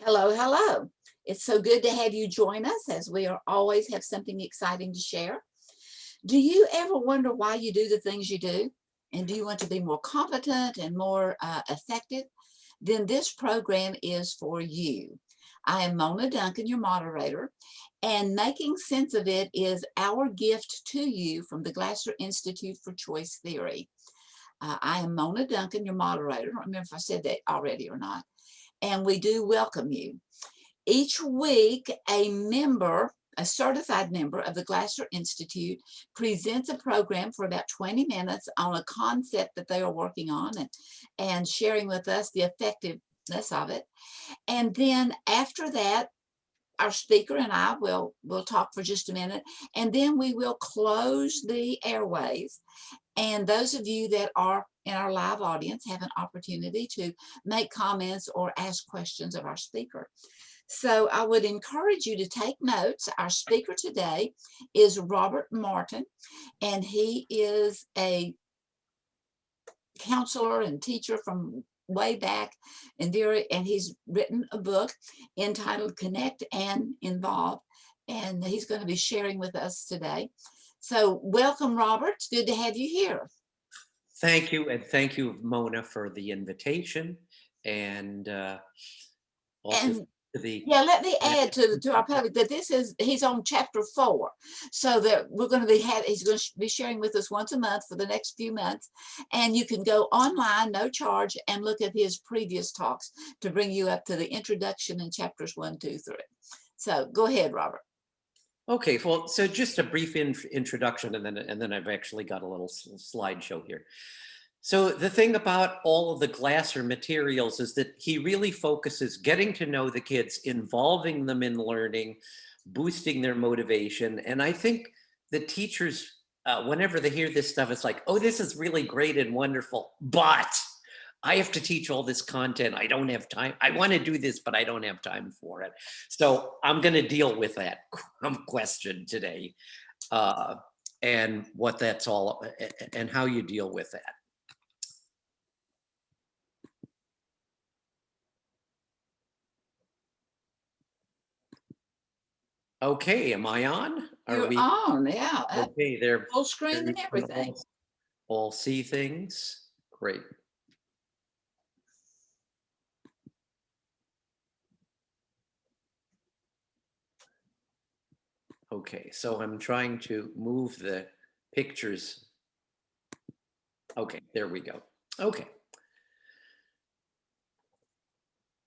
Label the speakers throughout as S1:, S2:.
S1: Hello, hello. It's so good to have you join us as we are always have something exciting to share. Do you ever wonder why you do the things you do? And do you want to be more competent and more effective? Then this program is for you. I am Mona Duncan, your moderator, and making sense of it is our gift to you from the Glasser Institute for Choice Theory. I am Mona Duncan, your moderator. I don't remember if I said that already or not. And we do welcome you. Each week, a certified member of the Glasser Institute presents a program for about 20 minutes on a concept that they are working on and sharing with us the effectiveness of it. And then after that, our speaker and I will talk for just a minute, and then we will close the airways. And those of you that are in our live audience have an opportunity to make comments or ask questions of our speaker. So I would encourage you to take notes. Our speaker today is Robert Martin, and he is a counselor and teacher from way back, and he's written a book entitled Connect and Involve, and he's going to be sharing with us today. So welcome, Robert. It's good to have you here.
S2: Thank you, and thank you, Mona, for the invitation, and also to the.
S1: Yeah, let me add to our public that he's on chapter 4, so that we're going to he's going to be sharing with us once a month for the next few months, and you can go online, no charge, and look at his previous talks to bring you up to the introduction in chapters 1, 2, 3. So go ahead, Robert.
S2: Okay, well, so just a brief introduction, and then I've actually got a little slideshow here. So the thing about all of the Glasser materials is that he really focuses getting to know the kids, involving them in learning, boosting their motivation. And I think the teachers, whenever they hear this stuff, it's like, oh, this is really great and wonderful, but I have to teach all this content. I don't have time. I want to do this, but I don't have time for it. So I'm going to deal with that question today, and what that's all, and how you deal with that. Okay, am I on?
S1: You're on, yeah.
S2: Okay, they're
S1: full screen and everything.
S2: All see things. Great. Okay, so I'm trying to move the pictures. Okay, there we go. Okay.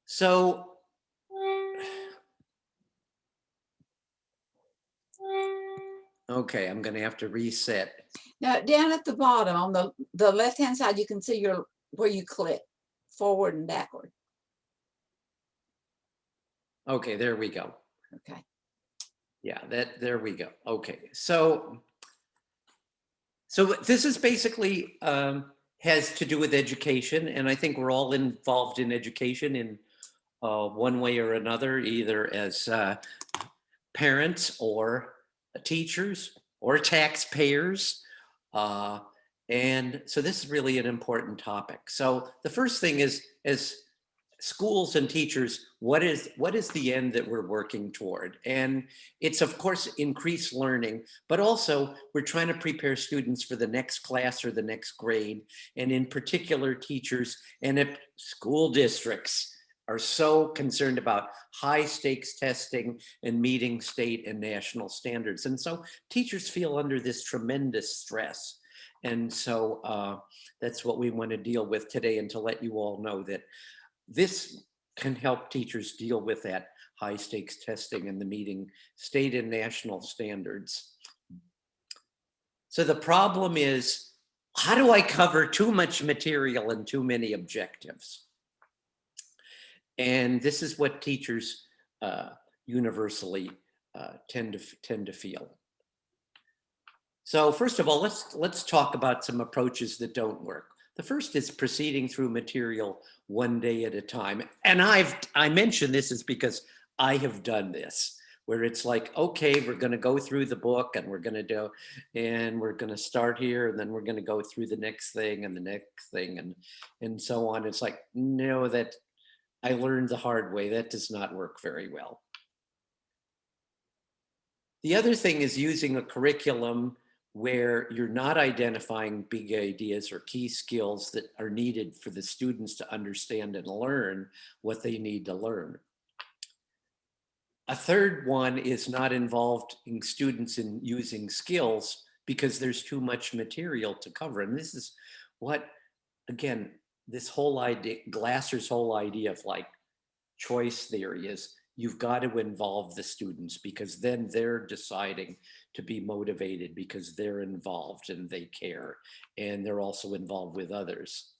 S2: So okay, I'm going to have to reset.
S1: Now, down at the bottom on the left-hand side, you can see where you click forward and backward.
S2: Okay, there we go.
S1: Okay.
S2: Yeah, there we go. Okay, so this is basically has to do with education, and I think we're all involved in education in one way or another, either as parents or teachers or taxpayers. And so this is really an important topic. So the first thing is, as schools and teachers, what is the end that we're working toward? And it's, of course, increased learning, but also we're trying to prepare students for the next class or the next grade. And in particular, teachers and school districts are so concerned about high stakes testing and meeting state and national standards. And so teachers feel under this tremendous stress. And so that's what we want to deal with today, and to let you all know that this can help teachers deal with that high stakes testing and the meeting state and national standards. So the problem is, how do I cover too much material and too many objectives? And this is what teachers universally tend to feel. So first of all, let's talk about some approaches that don't work. The first is proceeding through material one day at a time. And I mention this is because I have done this, where it's like, okay, we're going to go through the book, and we're going to start here, and then we're going to go through the next thing and the next thing, and so on. It's like, no, that I learned the hard way. That does not work very well. The other thing is using a curriculum where you're not identifying big ideas or key skills that are needed for the students to understand and learn what they need to learn. A third one is not involving students in using skills because there's too much material to cover. And this is what, again, this whole idea, Glasser's whole idea of like choice theory is you've got to involve the students because then they're deciding to be motivated because they're involved and they care and they're also involved with others.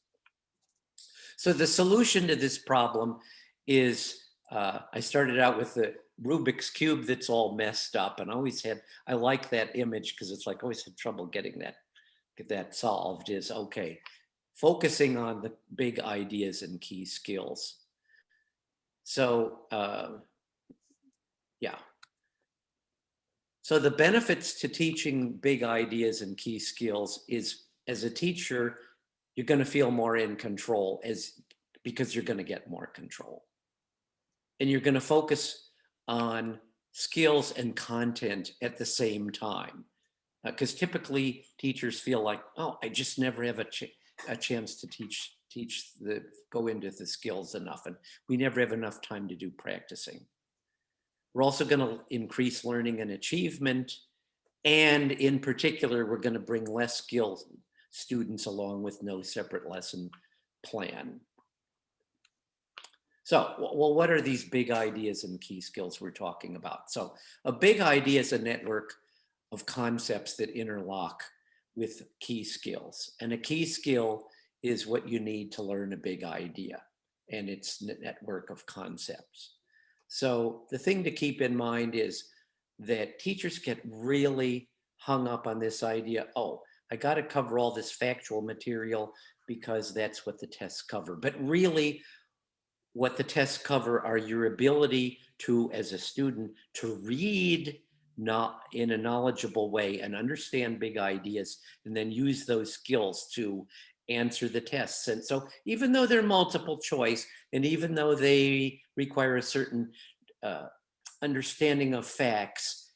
S2: So the solution to this problem is I started out with the Rubik's Cube that's all messed up, and I like that image because it's like I always had trouble getting that solved. Is okay, focusing on the big ideas and key skills. So yeah. So the benefits to teaching big ideas and key skills is, as a teacher, you're going to feel more in control because you're going to get more control. And you're going to focus on skills and content at the same time. Because typically teachers feel like, oh, I just never have a chance to go into the skills enough. And we never have enough time to do practicing. We're also going to increase learning and achievement. And in particular, we're going to bring less skilled students along with no separate lesson plan. So, well, what are these big ideas and key skills we're talking about? So a big idea is a network of concepts that interlock with key skills. And a key skill is what you need to learn a big idea. And it's a network of concepts. So the thing to keep in mind is that teachers get really hung up on this idea, oh, I got to cover all this factual material because that's what the tests cover. But really, what the tests cover are your ability to, as a student, to read not in a knowledgeable way and understand big ideas and then use those skills to answer the tests. And so even though they're multiple choice and even though they require a certain understanding of facts,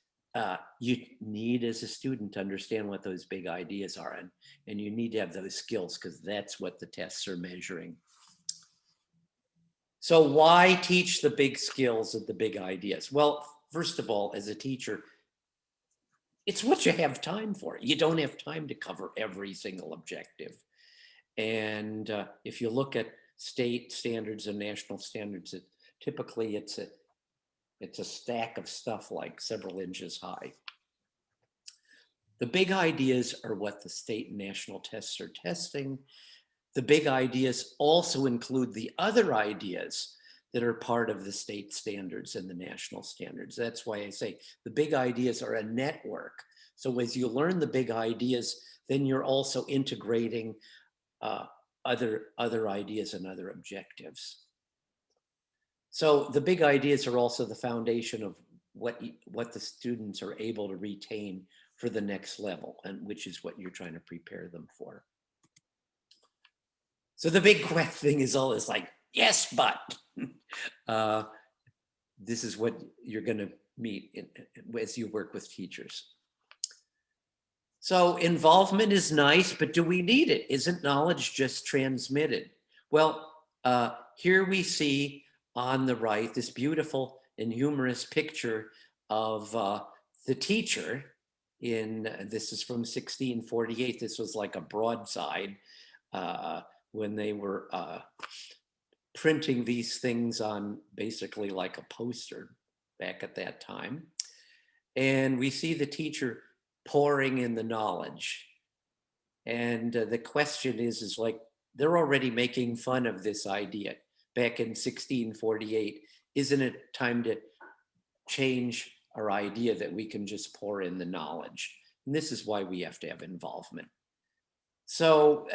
S2: you need as a student to understand what those big ideas are, and you need to have those skills because that's what the tests are measuring. So why teach the big skills and the big ideas? Well, first of all, as a teacher, it's what you have time for. You don't have time to cover every single objective. And if you look at state standards and national standards, typically it's a stack of stuff like several inches high. The big ideas are what the state and national tests are testing. The big ideas also include the other ideas that are part of the state standards and the national standards. That's why I say the big ideas are a network. So as you learn the big ideas, then you're also integrating other ideas and other objectives. So the big ideas are also the foundation of what the students are able to retain for the next level, and which is what you're trying to prepare them for. So the big thing is all this like, yes, but this is what you're going to meet as you work with teachers. So involvement is nice, but do we need it? Isn't knowledge just transmitted? Well, here we see on the right this beautiful and humorous picture of the teacher this is from 1648. This was like a broadside when they were printing these things on basically like a poster back at that time. And we see the teacher pouring in the knowledge. And the question is like, they're already making fun of this idea back in 1648. Isn't it time to change our idea that we can just pour in the knowledge? And this is why we have to have involvement. So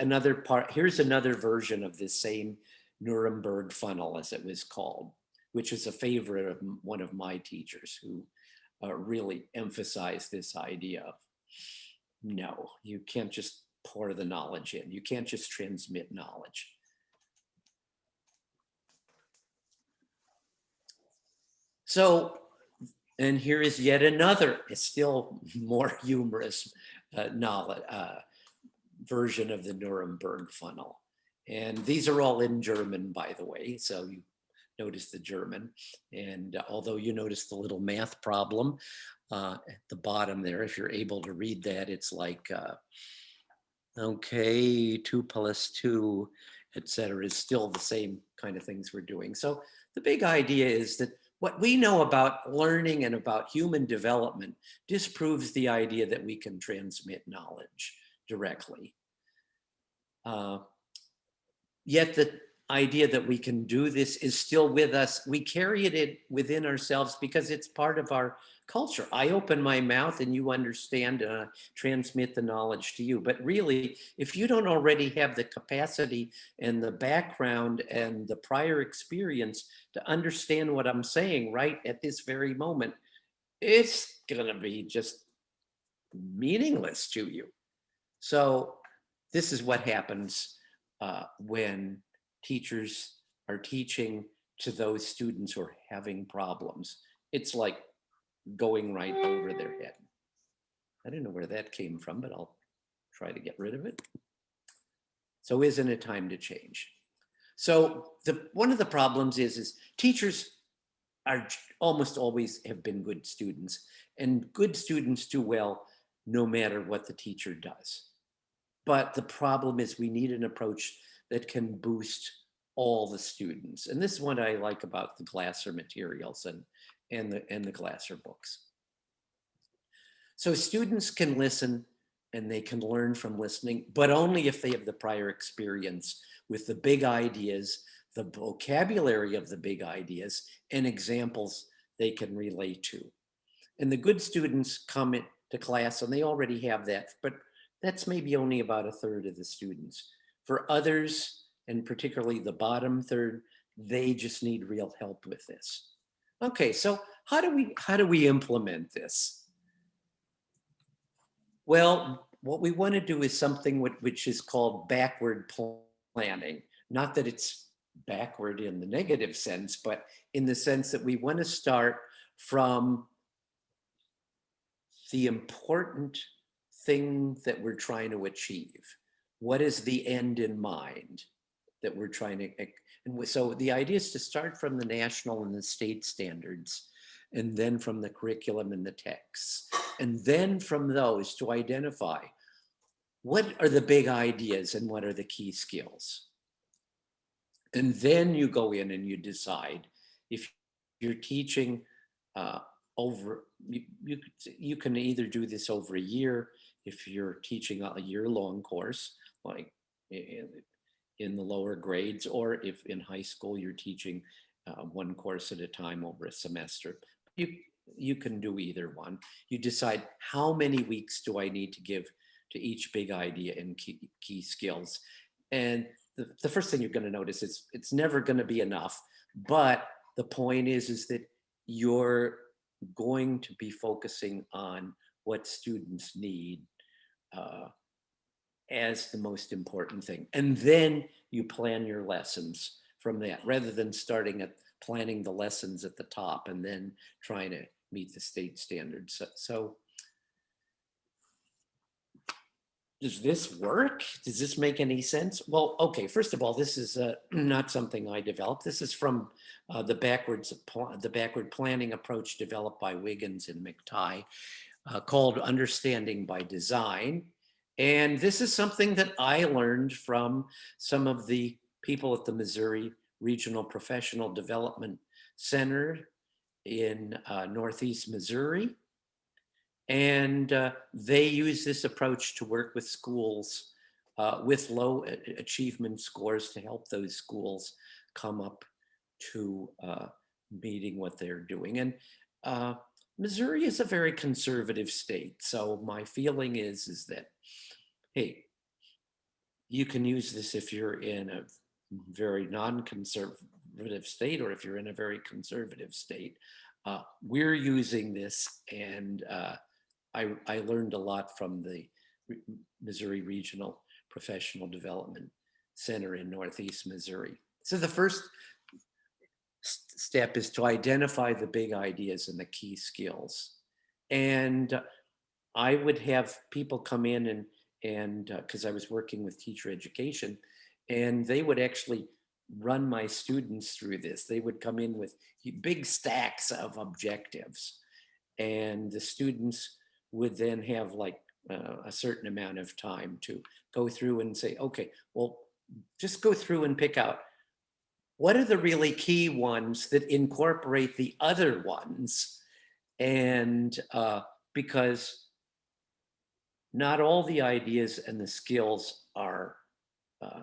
S2: here's another version of this same Nuremberg funnel, as it was called, which is a favorite of one of my teachers who really emphasized this idea of, no, you can't just pour the knowledge in. You can't just transmit knowledge. So, and here is yet another, it's still more humorous knowledge, version of the Nuremberg funnel. And these are all in German, by the way. So you notice the German. And although you notice the little math problem at the bottom there, if you're able to read that, it's like, okay, 2 plus 2, et cetera, is still the same kind of things we're doing. So the big idea is that what we know about learning and about human development disproves the idea that we can transmit knowledge directly. Yet the idea that we can do this is still with us. We carry it within ourselves because it's part of our culture. I open my mouth and you understand and I transmit the knowledge to you. But really, if you don't already have the capacity and the background and the prior experience to understand what I'm saying right at this very moment, it's going to be just meaningless to you. So this is what happens when teachers are teaching to those students who are having problems. It's like going right over their head. I don't know where that came from, but I'll try to get rid of it. So isn't it time to change? So one of the problems is teachers are almost always have been good students, and good students do well no matter what the teacher does. But the problem is we need an approach that can boost all the students. And this is what I like about the Glasser materials and the Glasser books. So students can listen and they can learn from listening, but only if they have the prior experience with the big ideas, the vocabulary of the big ideas, and examples they can relate to. And the good students come into class and they already have that, but that's maybe only about a third of the students. For others, and particularly the bottom third, they just need real help with this. Okay, so how do we implement this? Well, what we want to do is something which is called backward planning. Not that it's backward in the negative sense, but in the sense that we want to start from the important thing that we're trying to achieve. What is the end in mind that we're trying to, and so the idea is to start from the national and the state standards, and then from the curriculum and the texts, and then from those to identify what are the big ideas and what are the key skills. And then you go in and you decide if you're teaching over, you can either do this over a year if you're teaching a year-long course, like in the lower grades, or if in high school you're teaching one course at a time over a semester. You can do either one. You decide how many weeks do I need to give to each big idea and key skills. And the first thing you're going to notice is it's never going to be enough. But the point is that you're going to be focusing on what students need as the most important thing. And then you plan your lessons from that, rather than starting at planning the lessons at the top and then trying to meet the state standards. So does this work? Does this make any sense? Well, okay, first of all, this is not something I developed. This is from the backward planning approach developed by Wiggins and McTighe, called Understanding by Design. And this is something that I learned from some of the people at the Missouri Regional Professional Development Center in Northeast Missouri. And they use this approach to work with schools with low achievement scores to help those schools come up to meeting what they're doing. And Missouri is a very conservative state. So my feeling is that, hey, you can use this if you're in a very non-conservative state or if you're in a very conservative state. We're using this, and I learned a lot from the Missouri Regional Professional Development Center in Northeast Missouri. So the first step is to identify the big ideas and the key skills. And I would have people come in and because I was working with teacher education, and they would actually run my students through this. They would come in with big stacks of objectives, and the students would then have like a certain amount of time to go through and say, okay, well, just go through and pick out what are the really key ones that incorporate the other ones. And because not all the ideas and the skills are uh,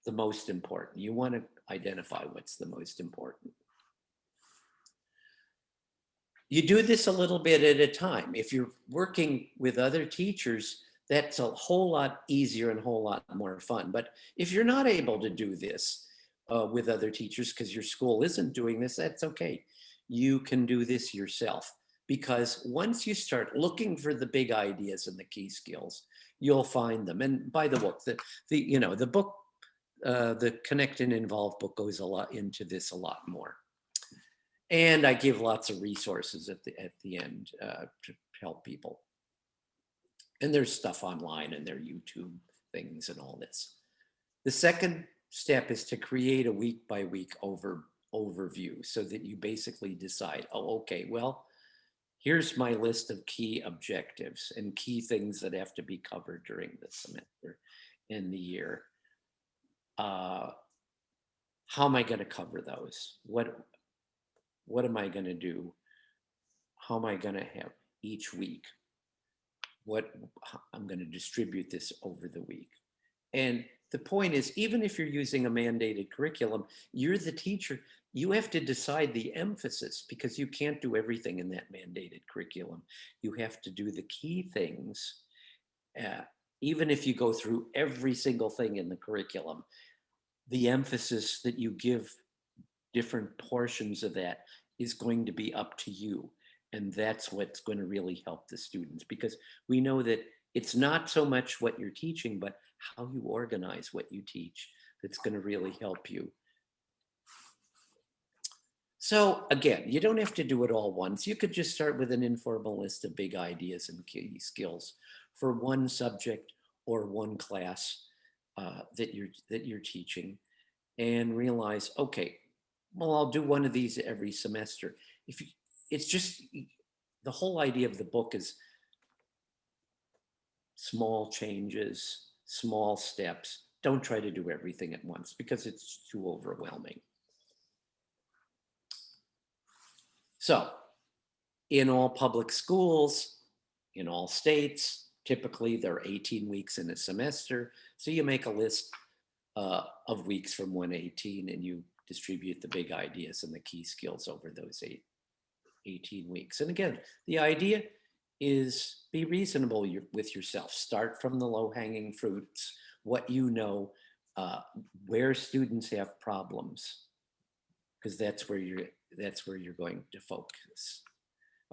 S2: the most important. You want to identify what's the most important. You do this a little bit at a time. If you're working with other teachers, that's a whole lot easier and a whole lot more fun. But if you're not able to do this with other teachers because your school isn't doing this, that's okay. You can do this yourself, because once you start looking for the big ideas and the key skills, you'll find them. And by the book, the book, the Connect and Involve book goes a lot into this a lot more. And I give lots of resources at the end to help people. And there's stuff online and there are YouTube things and all this. The second step is to create a week by week overview, so that you basically decide, oh, okay, well, here's my list of key objectives and key things that have to be covered during the semester and the year. How am I going to cover those? What am I going to do? How am I going to have each week? I'm going to distribute this over the week. And the point is, even if you're using a mandated curriculum, you're the teacher. You have to decide the emphasis, because you can't do everything in that mandated curriculum. You have to do the key things. Even if you go through every single thing in the curriculum, the emphasis that you give different portions of that is going to be up to you. And that's what's going to really help the students, because we know that it's not so much what you're teaching, but how you organize what you teach that's going to really help you. So again, you don't have to do it all once. You could just start with an informal list of big ideas and key skills for one subject or one class that you're teaching, and realize, okay, well, I'll do one of these every semester. It's just, the whole idea of the book is small changes, small steps. Don't try to do everything at once, because it's too overwhelming. So, in all public schools, in all states, typically there are 18 weeks in a semester. So you make a list of weeks from 118, and you distribute the big ideas and the key skills over those 18 weeks. And again, the idea is be reasonable with yourself. Start from the low-hanging fruits, what you know, where students have problems, because that's where you're going to focus.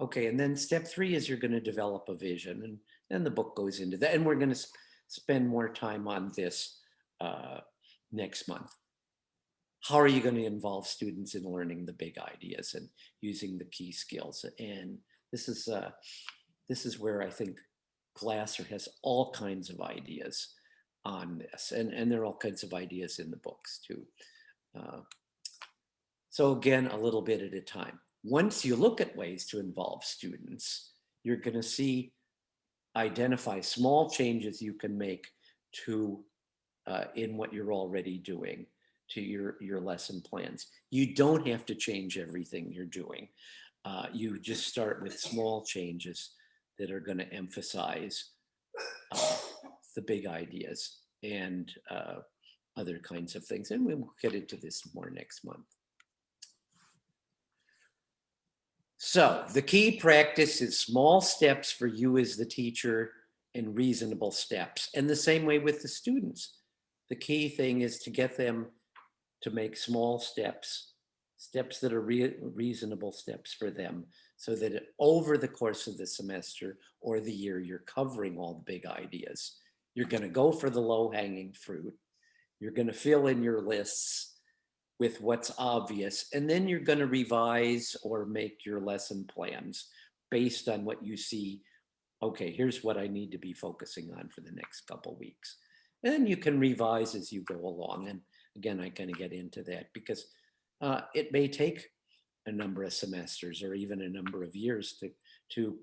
S2: Okay, and then step 3 is you're going to develop a vision, and then the book goes into that. And we're going to spend more time on this next month. How are you going to involve students in learning the big ideas and using the key skills? And this is where I think Glasser has all kinds of ideas on this, and there are all kinds of ideas in the books too. So again, a little bit at a time. Once you look at ways to involve students, you're going to identify small changes you can make to in what you're already doing to your lesson plans. You don't have to change everything you're doing. You just start with small changes that are going to emphasize the big ideas and other kinds of things. And we'll get into this more next month. So the key practice is small steps for you as the teacher and reasonable steps. And the same way with the students. The key thing is to get them to make small steps that are reasonable steps for them, so that over the course of the semester or the year, you're covering all the big ideas. You're going to go for the low-hanging fruit. You're going to fill in your lists, with what's obvious, and then you're going to revise or make your lesson plans based on what you see. Okay, here's what I need to be focusing on for the next couple weeks. And then you can revise as you go along. And again, I kind of get into that because it may take a number of semesters or even a number of years to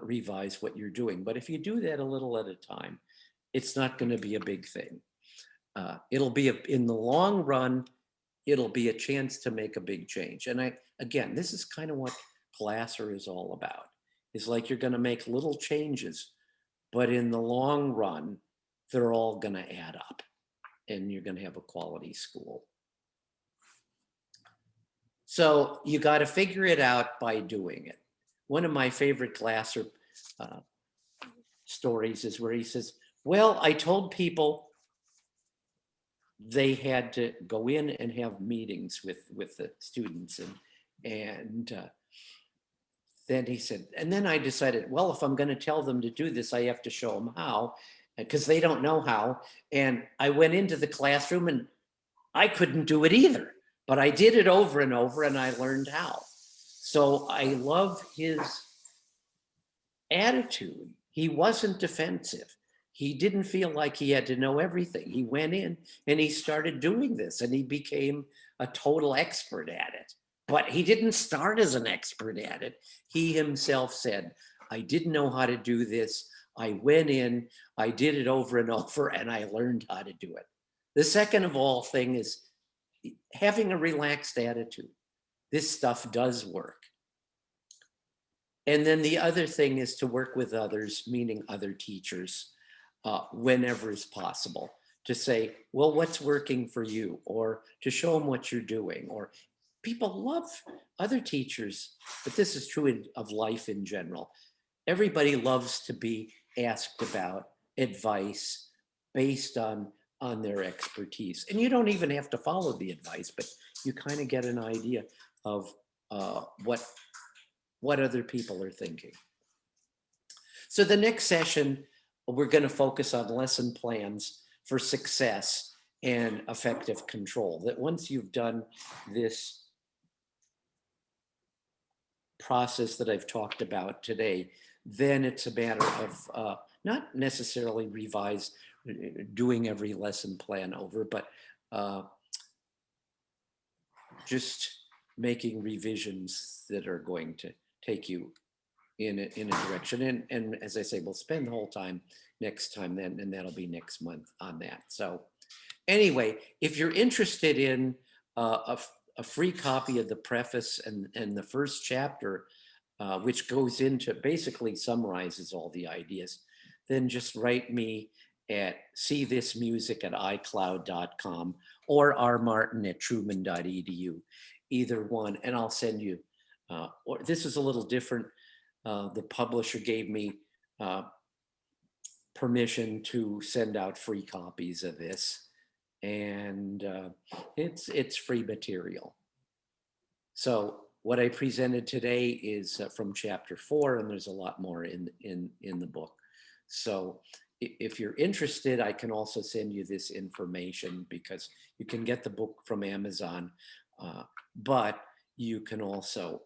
S2: revise what you're doing. But if you do that a little at a time, it's not going to be a big thing. It'll be in the long run, it'll be a chance to make a big change. And again, this is kind of what Glasser is all about. It's like you're going to make little changes, but in the long run, they're all going to add up and you're going to have a quality school. So you got to figure it out by doing it. One of my favorite Glasser stories is where he says, well, I told people they had to go in and have meetings with the students. And then he said, and then I decided, well, if I'm going to tell them to do this, I have to show them how, because they don't know how. And I went into the classroom and I couldn't do it either, but I did it over and over and I learned how. So I love his attitude. He wasn't defensive. He didn't feel like he had to know everything. He went in and he started doing this and he became a total expert at it. But he didn't start as an expert at it. He himself said, I didn't know how to do this. I went in, I did it over and over, and I learned how to do it. The second of all thing is having a relaxed attitude. This stuff does work. And then the other thing is to work with others, meaning other teachers, whenever is possible, to say, well, what's working for you? Or to show them what you're doing. Or people love other teachers, but this is true of life in general. Everybody loves to be asked about advice based on their expertise. And you don't even have to follow the advice, but you kind of get an idea of what other people are thinking. So the next session, we're going to focus on lesson plans for success and effective control. That once you've done this process that I've talked about today, then it's a matter of not necessarily doing every lesson plan over, but just making revisions that are going to take you in a direction. And as I say, we'll spend the whole time next time then, and that'll be next month on that. So anyway, if you're interested in a free copy of the preface and the first chapter, which goes into basically summarizes all the ideas, then just write me at seethismusic@icloud.com or rmartin@truman.edu, either one, and I'll send you. Or this is a little different. The publisher gave me permission to send out free copies of this, and it's free material. So what I presented today is from chapter 4, and there's a lot more in the book. So if you're interested, I can also send you this information because you can get the book from Amazon, but you can also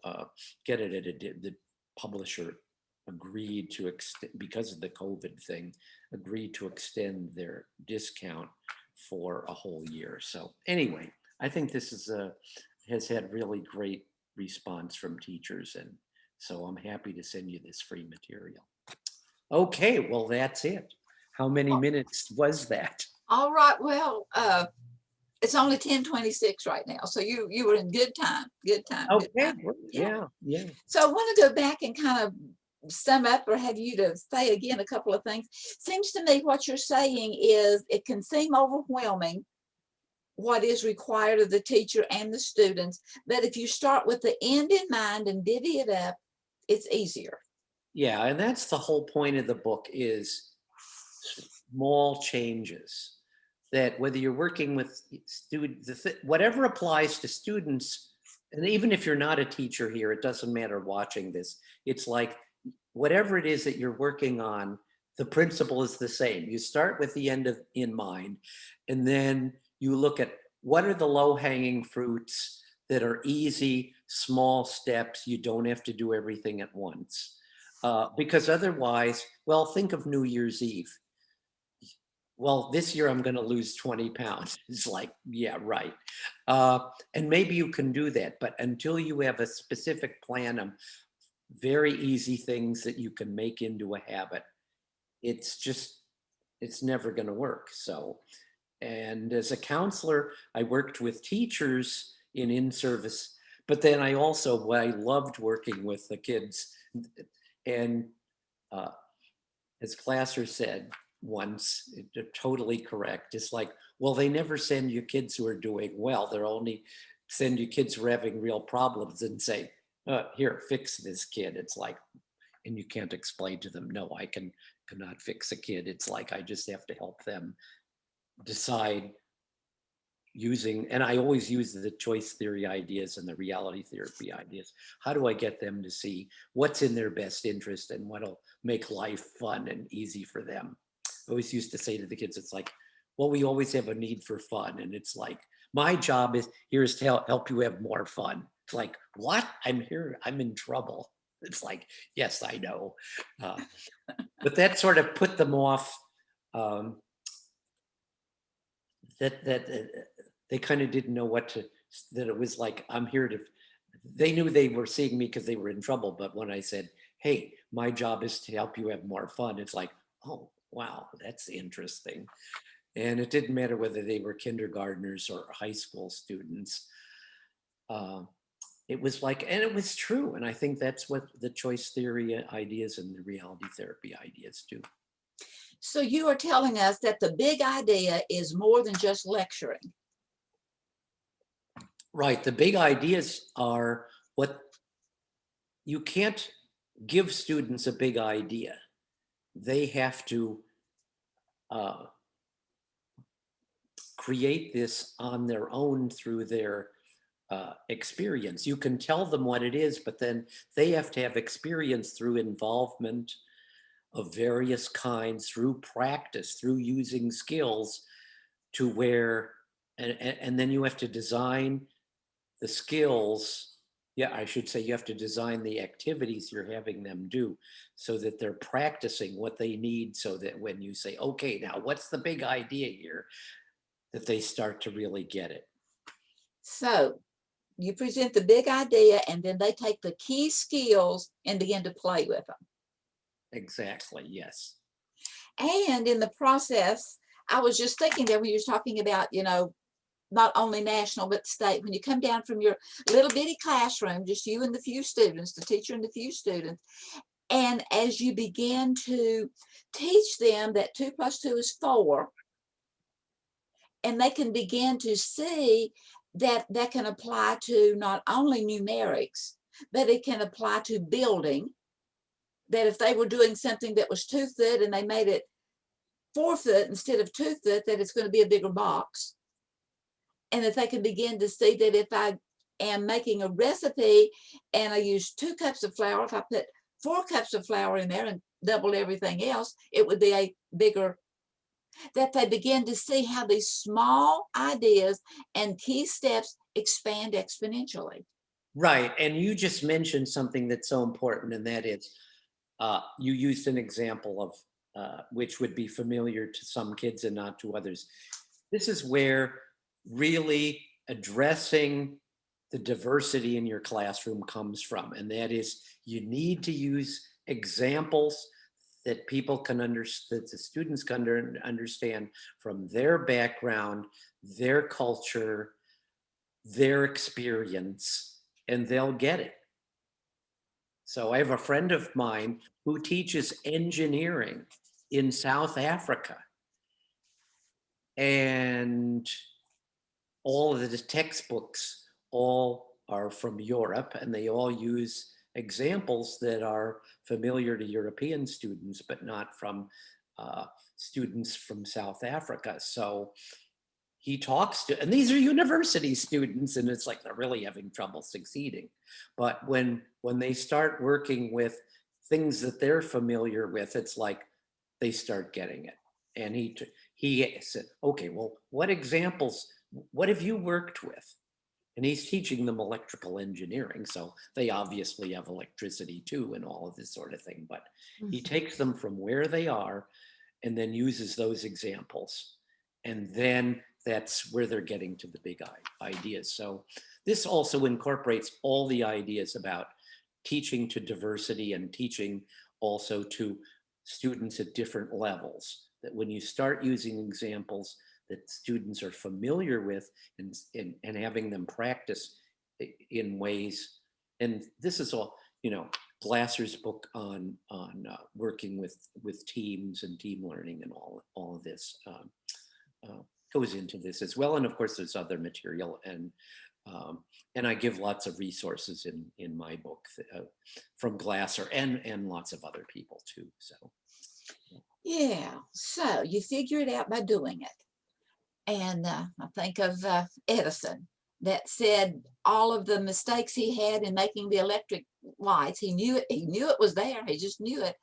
S2: get it at the publisher agreed to extend, because of the COVID thing, agreed to extend their discount for a whole year. So anyway, I think this has had really great response from teachers, and so I'm happy to send you this free material. Okay, well, that's it. How many minutes was that?
S1: All right, well, it's only 10:26 right now, so you were in good time. Good time.
S2: Okay,
S1: good time.
S2: yeah.
S1: So I want to go back and kind of sum up, or have you to say again a couple of things. Seems to me what you're saying is it can seem overwhelming what is required of the teacher and the students, but if you start with the end in mind and divvy it up, it's easier.
S2: Yeah, and that's the whole point of the book, is small changes. That whether you're working with students, whatever applies to students, and even if you're not a teacher here, it doesn't matter watching this. It's like whatever it is that you're working on, the principle is the same. You start with the end in mind, and then you look at what are the low hanging fruits that are easy, small steps? You don't have to do everything at once. Because otherwise, well, think of New Year's Eve. Well, this year I'm going to lose 20 pounds. It's like, yeah, right. Uh, and maybe you can do that, but until you have a specific plan of very easy things that you can make into a habit, it's just, it's never going to work. So, and as a counselor, I worked with teachers in service, but then I also, what I loved working with the kids. And uh, as Glasser said once, totally correct. It's like, well, they never send you kids who are doing well. They're only send you kids who are having real problems and say, here, fix this kid. It's like, and you can't explain to them, no, cannot fix a kid. It's like, I just have to help them decide using, and I always use the choice theory ideas and the reality therapy ideas. How do I get them to see what's in their best interest and what'll make life fun and easy for them? I always used to say to the kids, it's like, well, we always have a need for fun. And it's like, my job is here is to help you have more fun. It's like, what? I'm here, I'm in trouble. It's like, yes, I know. But that sort of put them off. That they kind of didn't know what to, that it was like, I'm here to, they knew they were seeing me because they were in trouble. But when I said, hey, my job is to help you have more fun, it's like, oh, wow, that's interesting. And it didn't matter whether they were kindergartners or high school students. It was like, and it was true. And I think that's what the choice theory ideas and the reality therapy ideas do.
S1: So you are telling us that the big idea is more than just lecturing.
S2: Right. The big ideas are what you can't give students a big idea. They have to create this on their own through their experience. You can tell them what it is, but then they have to have experience through involvement of various kinds, through practice, through using skills to where, and then you have to design the skills. Yeah, I should say you have to design the activities you're having them do so that they're practicing what they need, so that when you say, okay, now what's the big idea here, that they start to really get it.
S1: So you present the big idea and then they take the key skills and begin to play with them.
S2: Exactly, yes.
S1: And in the process, I was just thinking that when you were talking about, not only national, but state, when you come down from your little bitty classroom, just you and the few students, the teacher and the few students, and as you begin to teach them that 2 + 2 is 4, and they can begin to see that that can apply to not only numerics, but it can apply to building. That if they were doing something that was 2 foot and they made it 4 foot instead of 2 foot, that it's going to be a bigger box. And that they can begin to see that if I am making a recipe and I use 2 cups of flour, if I put 4 cups of flour in there and double everything else, it would be a bigger, that they begin to see how these small ideas and key steps expand exponentially.
S2: Right. And you just mentioned something that's so important, and that is you used an example of which would be familiar to some kids and not to others. This is where really addressing the diversity in your classroom comes from. And that is, you need to use examples that people can understand, that the students can understand from their background, their culture, their experience, and they'll get it. So I have a friend of mine who teaches engineering in South Africa. And all of the textbooks all are from Europe, and they all use examples that are familiar to European students, but not from students from South Africa. So he talks to, and these are university students, and it's like they're really having trouble succeeding. But when they start working with things that they're familiar with, it's like they start getting it. And he said, okay, well, what examples what have you worked with? And he's teaching them electrical engineering, so they obviously have electricity too and all of this sort of thing. But he
S1: Mhm.
S2: takes them from where they are and then uses those examples. And then that's where they're getting to the big ideas. So this also incorporates all the ideas about teaching to diversity and teaching also to students at different levels. That when you start using examples that students are familiar with and having them practice in ways, and this is all, Glasser's book on working with teams and team learning and all of this goes into this as well. And of course, there's other material, um, and I give lots of resources in my book from Glasser and lots of other people too. So
S1: Yeah, so you figure it out by doing it. And I think of Edison that said all of the mistakes he had in making the electric lights, he knew it was there, he just knew it.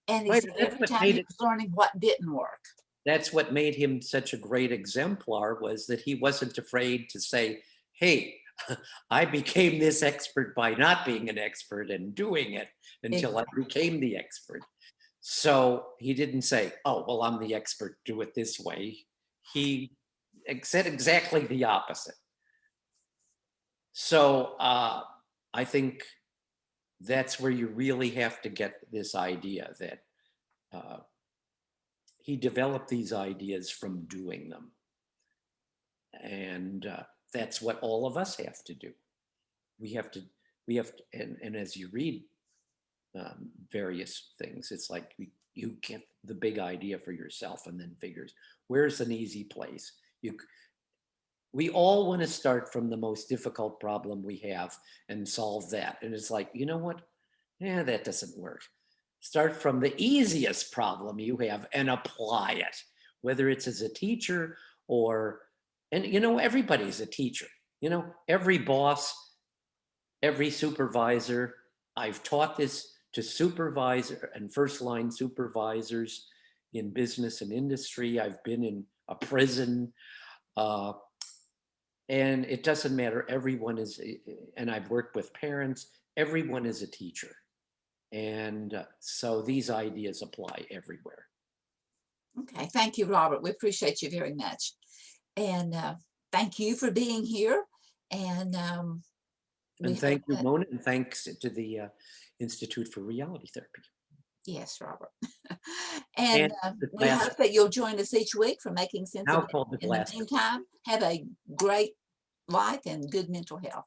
S1: And he
S2: right,
S1: said
S2: that's
S1: every
S2: what
S1: time
S2: made
S1: he
S2: it.
S1: was learning what didn't work.
S2: That's what made him such a great exemplar, was that he wasn't afraid to say, hey, I became this expert by not being an expert and doing it until I
S1: Exactly.
S2: became the expert. So he didn't say, oh, well, I'm the expert, do it this way. He said exactly the opposite. So I think that's where you really have to get this idea that uh, he developed these ideas from doing them. And that's what all of us have to do. We have to, and as you read various things, it's like you get the big idea for yourself and then figures, where's an easy place? We all want to start from the most difficult problem we have and solve that. And it's like, you know what? Yeah, that doesn't work. Start from the easiest problem you have and apply it, whether it's as a teacher or, and everybody's a teacher. Every boss, every supervisor. I've taught this to supervisor and first line supervisors in business and industry. I've been in a prison. Uh, and it doesn't matter. Everyone is, and I've worked with parents, everyone is a teacher. And so these ideas apply everywhere.
S1: Okay, thank you, Robert. We appreciate you very much. And thank you for being here. And we
S2: And
S1: hope
S2: thank you,
S1: that,
S2: Mona, and thanks to the Institute for Reality Therapy.
S1: yes, Robert. And
S2: And the
S1: we
S2: class
S1: hope that you'll join us each week for Making Sense of
S2: now
S1: It.
S2: called the
S1: In the
S2: Glasser.
S1: meantime, have a great life and good mental health.